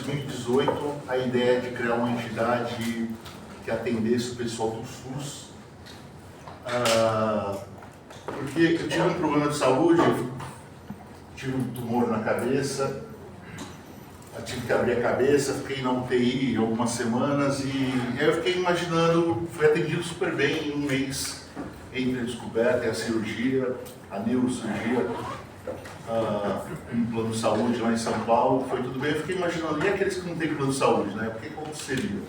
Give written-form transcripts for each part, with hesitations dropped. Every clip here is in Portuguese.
2018 a ideia de criar uma entidade que atendesse o pessoal do SUS, porque eu tive um problema de saúde, tive um tumor na cabeça, eu tive que abrir a cabeça, fiquei na UTI algumas semanas e aí eu fiquei imaginando, fui atendido super bem em um mês entre a descoberta e a cirurgia, a neurocirurgia, um plano de saúde lá em São Paulo, foi tudo bem, eu fiquei imaginando, e aqueles que não têm plano de saúde, né? O que aconteceria?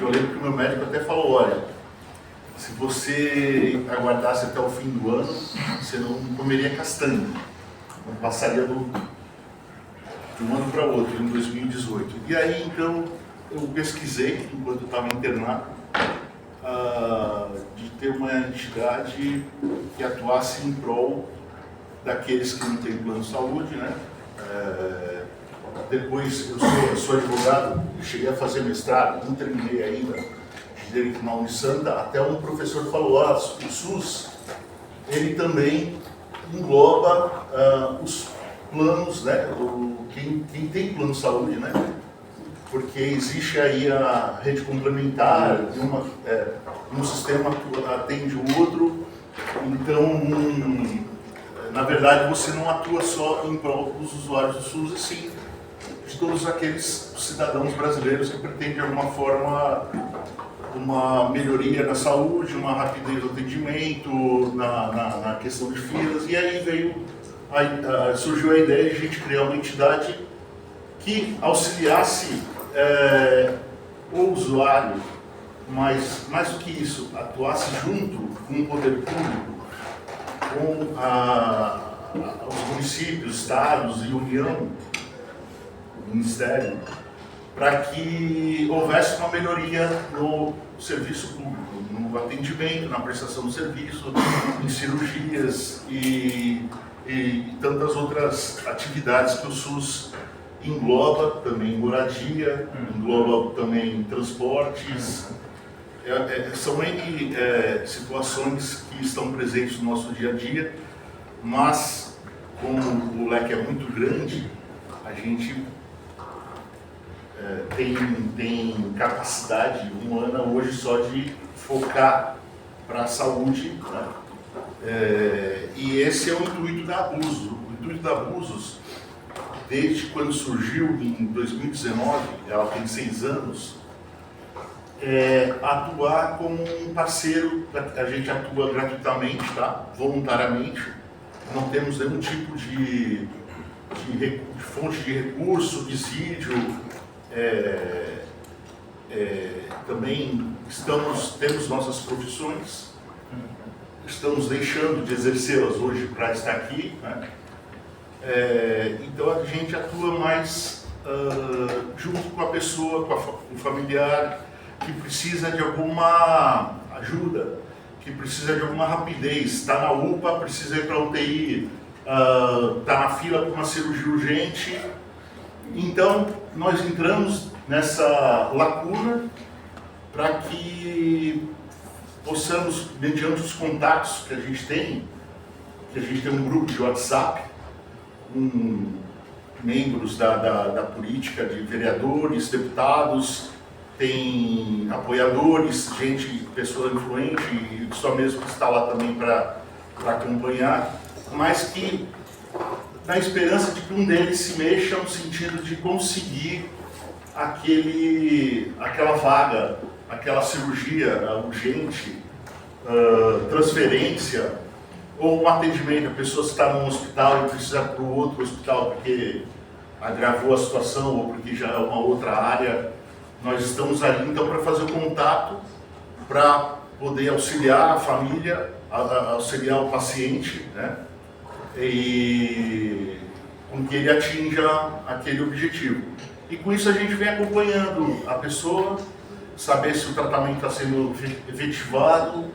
Eu lembro que o meu médico até falou, olha, se você aguardasse até o fim do ano, você não comeria castanha, não passaria de um ano para outro, em 2018. E aí, então, eu pesquisei, enquanto eu estava internado, de ter uma entidade que atuasse em prol daqueles que não têm plano de saúde, né? Depois, eu sou advogado, cheguei a fazer mestrado, não terminei ainda, de direito na Unisanta, até um professor falou, o SUS, ele também engloba os planos, né? Quem tem plano de saúde, né? Porque existe aí a rede complementar, um sistema atende o outro, então, na verdade, você não atua só em prol dos usuários do SUS, e sim de todos aqueles cidadãos brasileiros que pretendem, de alguma forma, uma melhoria na saúde, uma rapidez do atendimento, na questão de filas, e aí surgiu a ideia de a gente criar uma entidade que auxiliasse o usuário, mas mais do que isso, atuasse junto com o poder público, com os municípios, estados e União, o Ministério, para que houvesse uma melhoria no serviço público, no atendimento, na prestação de serviço, em cirurgias e tantas outras atividades que o SUS engloba, também moradia, engloba também transportes. São N situações que estão presentes no nosso dia a dia, mas como o leque é muito grande, a gente tem capacidade humana hoje só de focar para a saúde, né? E esse é o intuito da Abusos. O intuito da Abusos, desde quando surgiu em 2019, ela tem 6 anos, atuar como um parceiro. A gente atua gratuitamente, tá? Voluntariamente, não temos nenhum tipo de fonte de recurso, subsídio. Também temos nossas profissões, estamos deixando de exercê-las hoje para estar aqui, né? Então a gente atua mais junto com a pessoa, com o familiar que precisa de alguma ajuda, que precisa de alguma rapidez, está na UPA, precisa ir para a UTI, está na fila para uma cirurgia urgente. Então nós entramos nessa lacuna para que possamos, mediante os contatos que a gente tem um grupo de WhatsApp com membros da política, de vereadores, deputados, tem apoiadores, pessoa influente, e só mesmo que está lá também para acompanhar, mas que na esperança de que um deles se mexa no sentido de conseguir aquela vaga, aquela cirurgia urgente, transferência, ou um atendimento. A pessoa está num hospital e precisa ir para o outro hospital porque agravou a situação ou porque já é uma outra área. Nós estamos ali então para fazer o contato, para poder auxiliar a família, auxiliar o paciente, né? E com que ele atinja aquele objetivo. E com isso a gente vem acompanhando a pessoa, saber se o tratamento está sendo efetivado,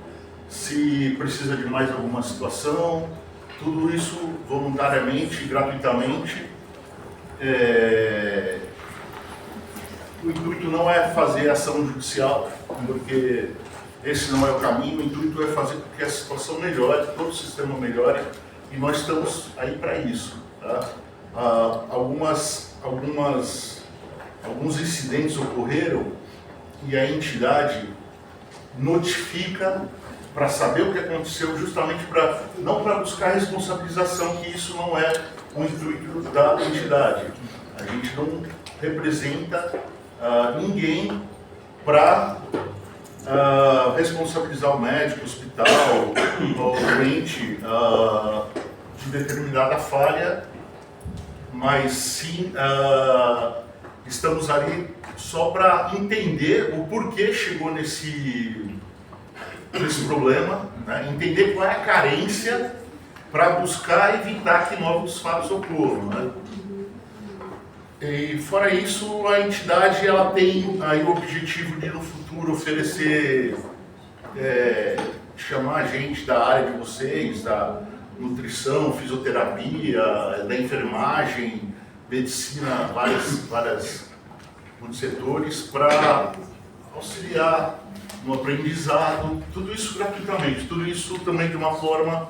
se precisa de mais alguma situação, tudo isso voluntariamente, gratuitamente. O intuito não é fazer ação judicial, porque esse não é o caminho. O intuito é fazer com que a situação melhore, todo o sistema melhore, e nós estamos aí para isso, tá? Algumas alguns incidentes ocorreram e a entidade notifica para saber o que aconteceu, justamente não para buscar responsabilização, que isso não é o intuito da entidade. A gente não representa ninguém para responsabilizar o médico, o hospital, o doente de determinada falha, mas sim estamos ali só para entender o porquê chegou nesse problema, né? Entender qual é a carência para buscar evitar que novos fatos ocorram, né? E fora isso, a entidade ela tem aí o objetivo de no futuro oferecer, chamar a gente da área de vocês, da nutrição, fisioterapia, da enfermagem, medicina, vários setores, para auxiliar no aprendizado, tudo isso gratuitamente, tudo isso também de uma forma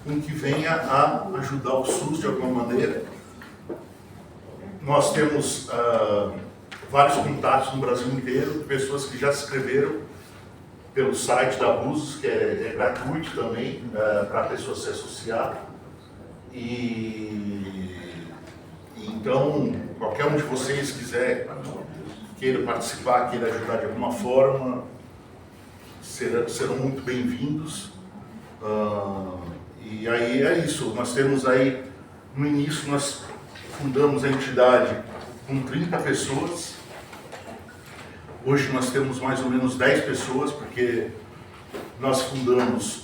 com que venha a ajudar o SUS de alguma maneira. Nós temos vários contatos no Brasil inteiro, pessoas que já se inscreveram pelo site da Abusos, que é gratuito também, para a pessoa se associar. Então, qualquer um de vocês queira participar, queira ajudar de alguma forma, serão muito bem-vindos. E aí é isso, nós temos aí, no início, nós fundamos a entidade com 30 pessoas. Hoje nós temos mais ou menos 10 pessoas, porque nós fundamos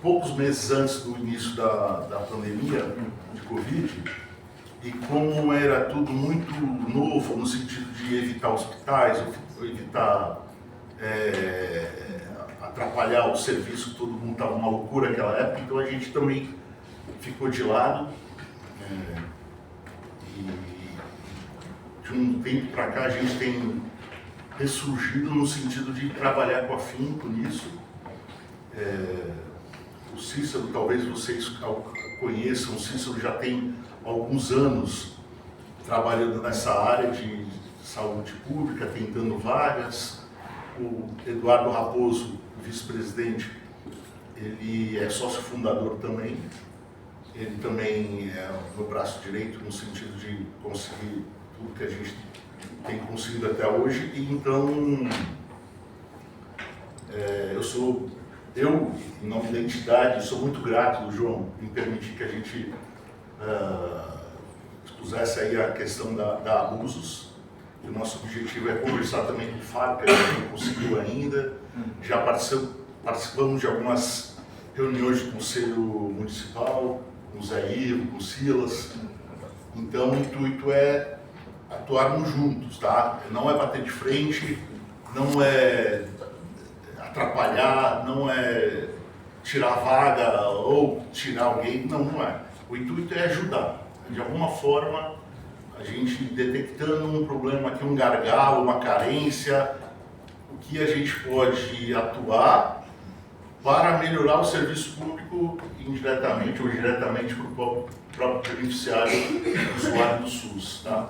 poucos meses antes do início da pandemia de Covid, e como era tudo muito novo, no sentido de evitar hospitais, evitar atrapalhar o serviço, todo mundo estava uma loucura naquela época, então a gente também ficou de lado. E de um tempo para cá a gente tem ressurgido no sentido de trabalhar com afinco nisso. O Cícero, talvez vocês conheçam, o Cícero já tem alguns anos trabalhando nessa área de saúde pública, tentando vagas. O Eduardo Raposo, vice-presidente, ele é sócio fundador também. Ele também é o meu braço direito no sentido de conseguir tudo que a gente tem conseguido até hoje. E então, eu, em nome da entidade, sou muito grato, João, em permitir que a gente expusesse aí a questão da Abusos. O nosso objetivo é conversar também com o Fábio, que a gente não conseguiu ainda. Já participamos de algumas reuniões do Conselho Municipal, com o Zé Ivo, com o Silas. Então o intuito é atuarmos juntos, tá? Não é bater de frente, não é atrapalhar, não é tirar vaga ou tirar alguém, não é. O intuito é ajudar. De alguma forma, a gente detectando um problema aqui, um gargalo, uma carência, o que a gente pode atuar para melhorar o serviço público indiretamente ou diretamente para o próprio beneficiário, usuário do SUS, tá?